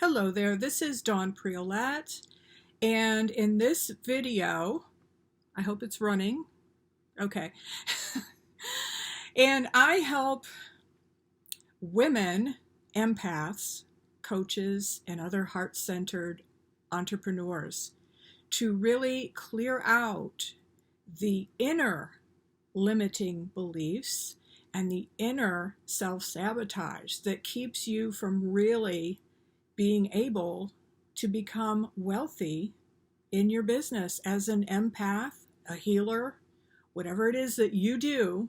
Hello there, this is Dawn Priolat, and in this video, I hope it's running, okay, and I help women, empaths, coaches, and other heart-centered entrepreneurs to really clear out the inner limiting beliefs and the inner self-sabotage that keeps you from really being able to become wealthy in your business as an empath, a healer, whatever it is that you do.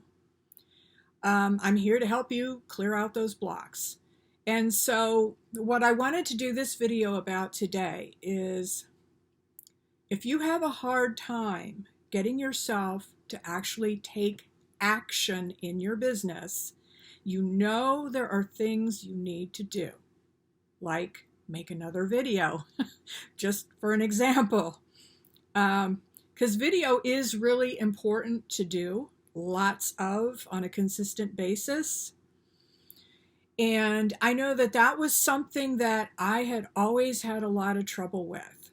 I'm here to help you clear out those blocks. And so what I wanted to do this video about today is if you have a hard time getting yourself to actually take action in your business, you know there are things you need to do, like make another video, just for an example. Because video is really important to do, lots of, on a consistent basis. And I know that that was something that I had always had a lot of trouble with,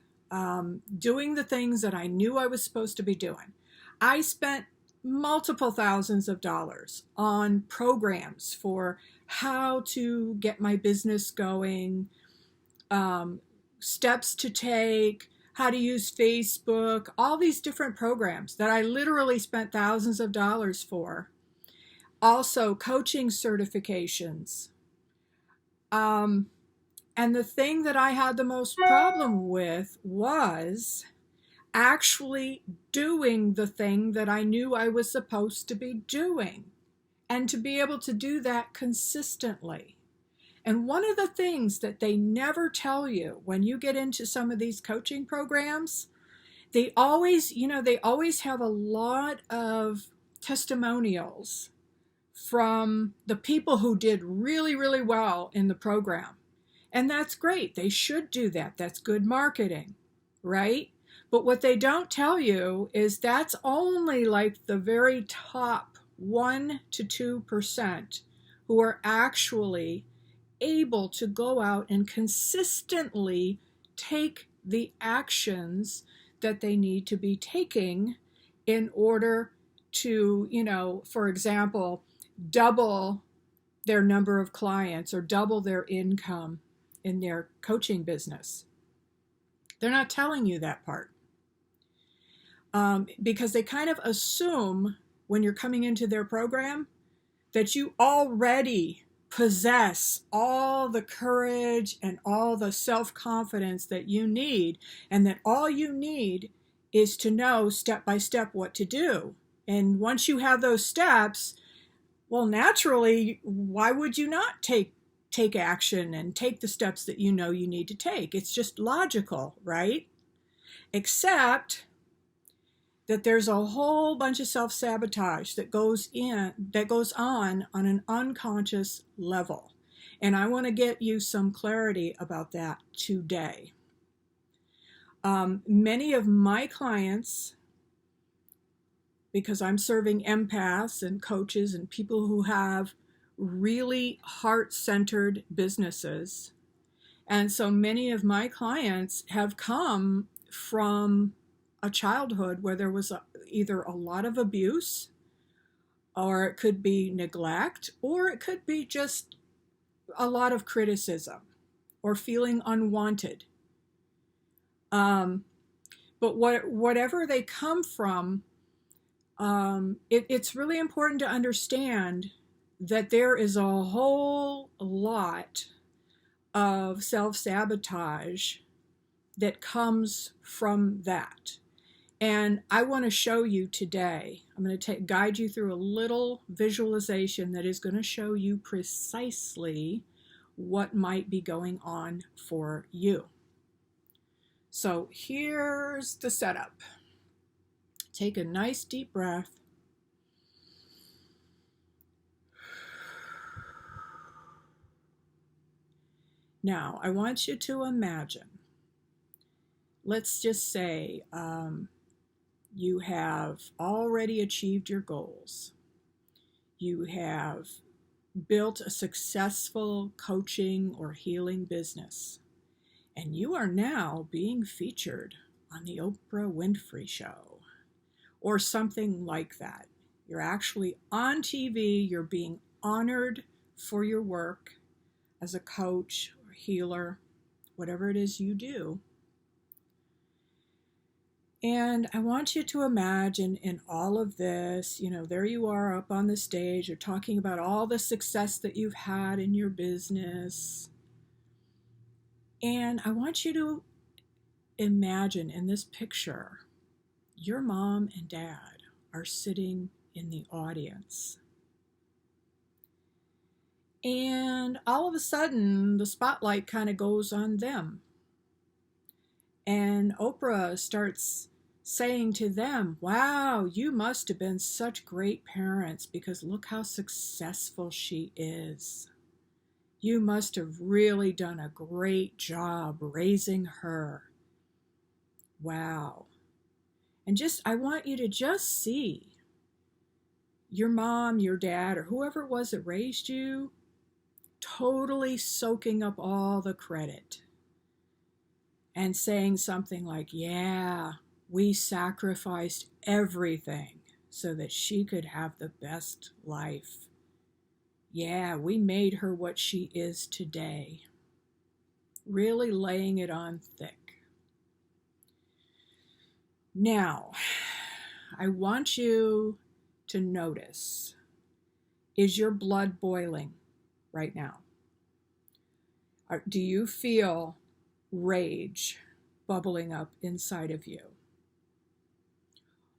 doing the things that I knew I was supposed to be doing. I spent multiple thousands of dollars on programs for how to get my business going, steps to take, how to use Facebook, all these different programs that I literally spent thousands of dollars for. Also, coaching certifications. And the thing that I had the most problem with was actually doing the thing that I knew I was supposed to be doing, and to be able to do that consistently. And one of the things that they never tell you when you get into some of these coaching programs, they always have a lot of testimonials from the people who did really, really well in the program. And that's great. They should do that. That's good marketing, right? But what they don't tell you is that's only like the very top 1 to 2% who are actually able to go out and consistently take the actions that they need to be taking in order to, for example, double their number of clients or double their income in their coaching business. They're not telling you that part, because they kind of assume when you're coming into their program that you already possess all the courage and all the self-confidence that you need, and that all you need is to know step by step what to do. And once you have those steps, well, naturally, why would you not take action and take the steps that you know you need to take? It's just logical, right? Except that there's a whole bunch of self-sabotage that goes on an unconscious level. And I want to get you some clarity about that today. Many of my clients, because I'm serving empaths and coaches and people who have really heart-centered businesses, and so many of my clients have come from a childhood where there was either a lot of abuse, or it could be neglect, or it could be just a lot of criticism or feeling unwanted. But whatever they come from, it's really important to understand that there is a whole lot of self-sabotage that comes from that. And I want to show you today, I'm going to guide you through a little visualization that is going to show you precisely what might be going on for you. So here's the setup. Take a nice deep breath. Now, I want you to imagine, let's just say, you have already achieved your goals. You have built a successful coaching or healing business. and you are now being featured on the Oprah Winfrey Show or something like that. You're actually on TV, you're being honored for your work as a coach or healer, whatever it is you do. And I want you to imagine in all of this, there you are up on the stage, you're talking about all the success that you've had in your business. And I want you to imagine in this picture, your mom and dad are sitting in the audience. And all of a sudden, the spotlight kind of goes on them. And Oprah starts saying to them, wow, you must have been such great parents because look how successful she is. You must have really done a great job raising her. Wow. And I want you to just see your mom, your dad, or whoever it was that raised you, totally soaking up all the credit and saying something like, yeah, we sacrificed everything so that she could have the best life. Yeah, we made her what she is today. Really laying it on thick. Now, I want you to notice, is your blood boiling right now? Do you feel rage bubbling up inside of you?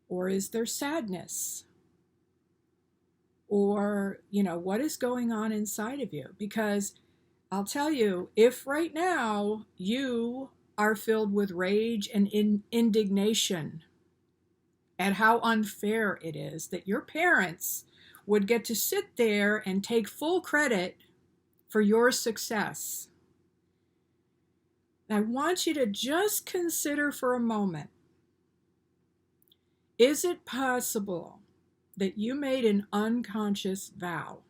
Or is there sadness? Or, what is going on inside of you? Because I'll tell you, if right now you are filled with rage and indignation at how unfair it is that your parents would get to sit there and take full credit for your success, I want you to just consider for a moment, is it possible that you made an unconscious vow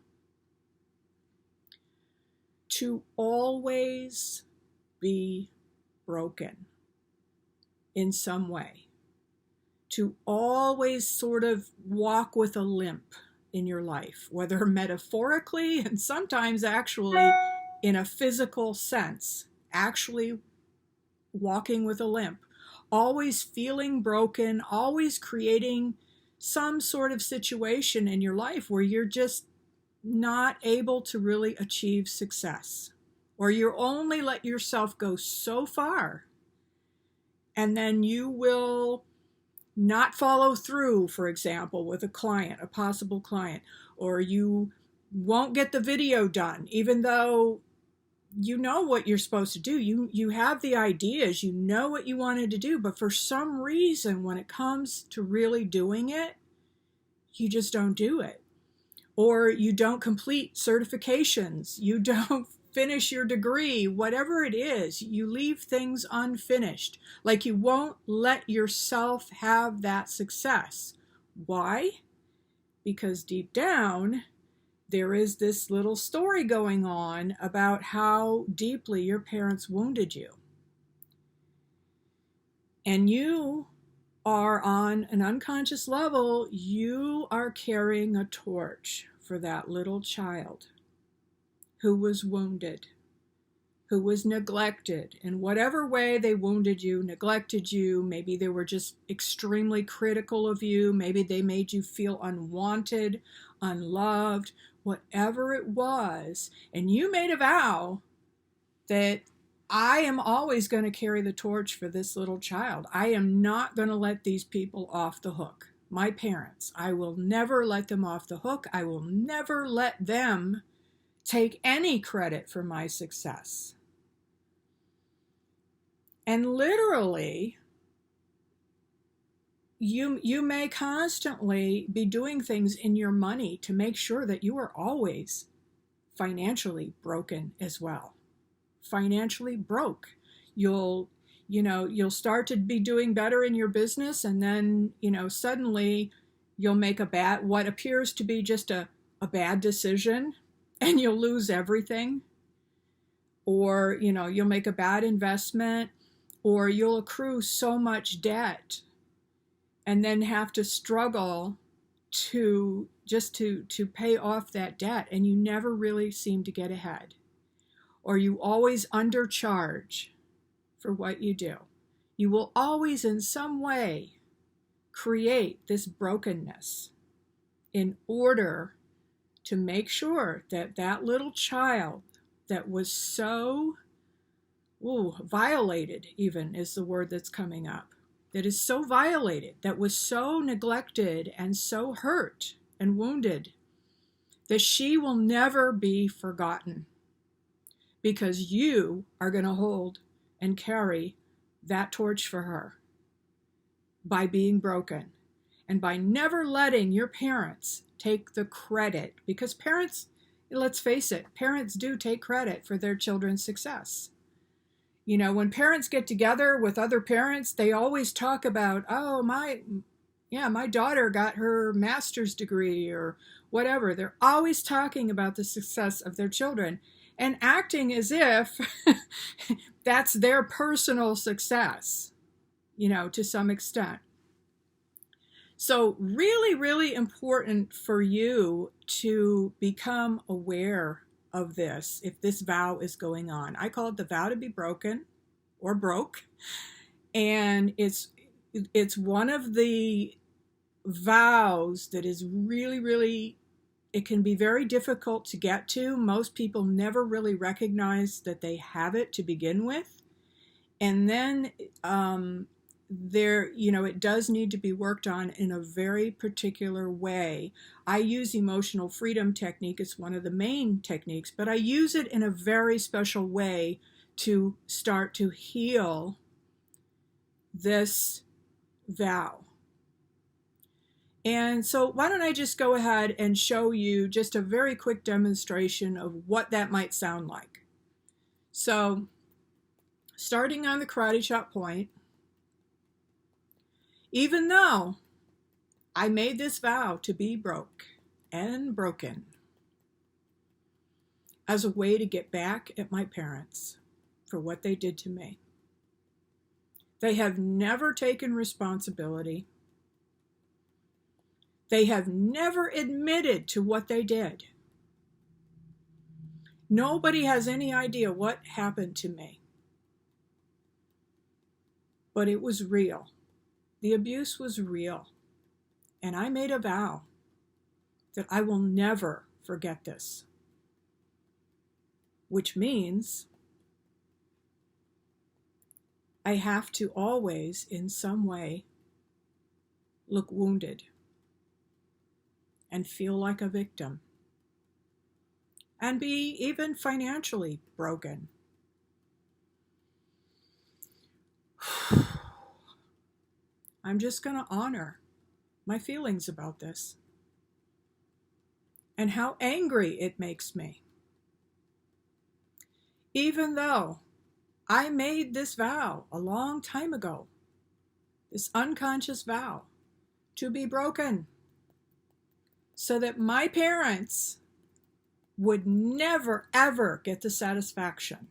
to always be broken in some way, to always sort of walk with a limp in your life, whether metaphorically and sometimes actually in a physical sense, actually walking with a limp, always feeling broken, always creating some sort of situation in your life where you're just not able to really achieve success, or you only let yourself go so far and then you will not follow through, for example, with a client, a possible client, or you won't get the video done even though you know what you're supposed to do. You have the ideas, you know what you wanted to do, but for some reason when it comes to really doing it, you just don't do it. Or you don't complete certifications, you don't finish your degree, whatever it is, you leave things unfinished. Like you won't let yourself have that success. Why? Because deep down, there is this little story going on about how deeply your parents wounded you. And you are on an unconscious level, you are carrying a torch for that little child who was wounded, who was neglected in whatever way they wounded you, neglected you. Maybe they were just extremely critical of you. Maybe they made you feel unwanted, unloved, whatever it was. And you made a vow that I am always going to carry the torch for this little child. I am not going to let these people off the hook. My parents, I will never let them off the hook. I will never let them take any credit for my success. And literally, you may constantly be doing things in your money to make sure that you are always financially broken as well. Financially broke. You'll start to be doing better in your business, and then, suddenly you'll make what appears to be just a bad decision, and you'll lose everything. or, you'll make a bad investment, or you'll accrue so much debt and then have to struggle to pay off that debt, and you never really seem to get ahead, or you always undercharge for what you do. You will always in some way create this brokenness in order to make sure that that little child that was so violated, even is the word that's coming up, that is so violated, that was so neglected and so hurt and wounded, that she will never be forgotten, because you are going to hold and carry that torch for her by being broken and by never letting your parents take the credit. Because parents, let's face it, parents do take credit for their children's success. When parents get together with other parents, they always talk about, oh, my daughter got her master's degree or whatever. They're always talking about the success of their children and acting as if that's their personal success, to some extent. So really, really important for you to become aware of this if this vow is going on. I call it the vow to be broken, or broke. And it's one of the vows that is really, really, it can be very difficult to get to. Most people never really recognize that they have it to begin with. And then it does need to be worked on in a very particular way. I use emotional freedom technique. It's one of the main techniques, but I use it in a very special way to start to heal this vow. And so why don't I just go ahead and show you just a very quick demonstration of what that might sound like. So starting on the karate chop point, even though I made this vow to be broke and broken as a way to get back at my parents for what they did to me, they have never taken responsibility. They have never admitted to what they did. Nobody has any idea what happened to me. But it was real. The abuse was real. And I made a vow that I will never forget this. Which means I have to always, in some way, look wounded and feel like a victim, and be even financially broken. I'm just going to honor my feelings about this and how angry it makes me. Even though I made this vow a long time ago, this unconscious vow to be broken, so that my parents would never, ever get the satisfaction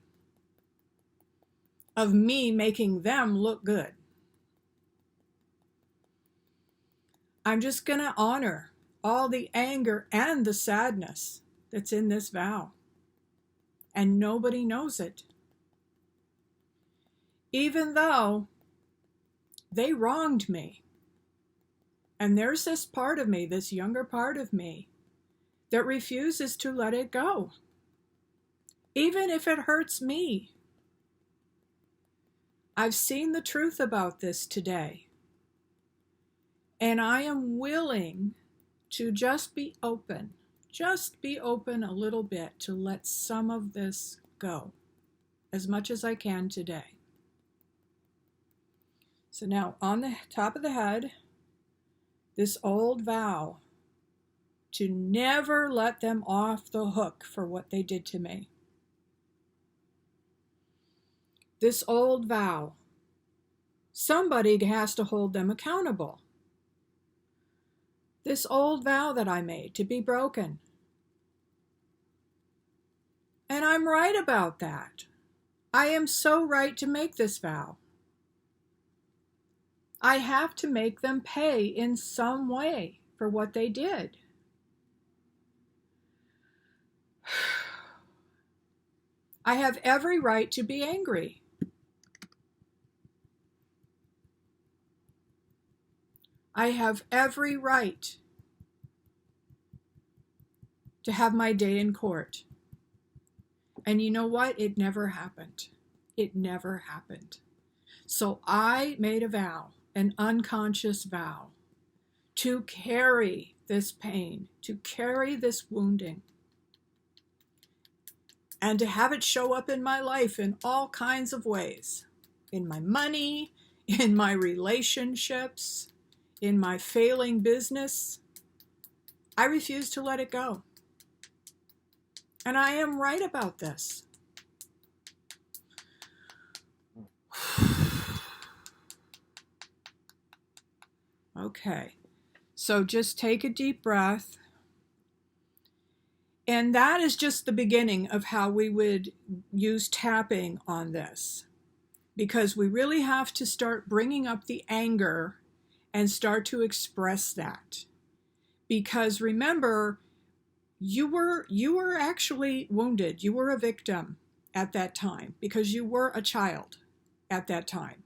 of me making them look good. I'm just going to honor all the anger and the sadness that's in this vow. And nobody knows it. Even though they wronged me. And there's this part of me, this younger part of me, that refuses to let it go, even if it hurts me. I've seen the truth about this today, and I am willing to just be open a little bit to let some of this go, as much as I can today. So now, on the top of the head, this old vow to never let them off the hook for what they did to me. This old vow, somebody has to hold them accountable. This old vow that I made to be broken. And I'm right about that. I am so right to make this vow. I have to make them pay in some way for what they did. I have every right to be angry. I have every right to have my day in court. And you know what? It never happened. It never happened. So I made a vow, an unconscious vow, to carry this pain, to carry this wounding, and to have it show up in my life in all kinds of ways, in my money, in my relationships, in my failing business. I refuse to let it go. And I am right about this. Okay, so just take a deep breath. And that is just the beginning of how we would use tapping on this, because we really have to start bringing up the anger and start to express that. Because remember, you were actually wounded. You were a victim at that time because you were a child at that time.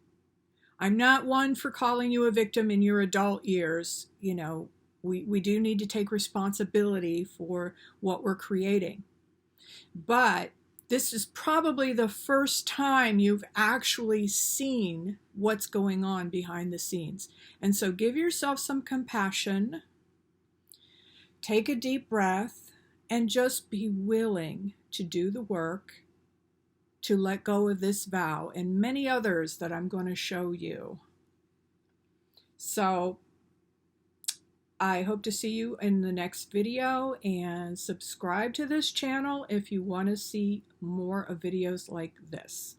I'm not one for calling you a victim in your adult years. You know, we do need to take responsibility for what we're creating. But this is probably the first time you've actually seen what's going on behind the scenes. And so give yourself some compassion, take a deep breath, and just be willing to do the work to let go of this vow and many others that I'm going to show you. So I hope to see you in the next video, and subscribe to this channel if you want to see more of videos like this.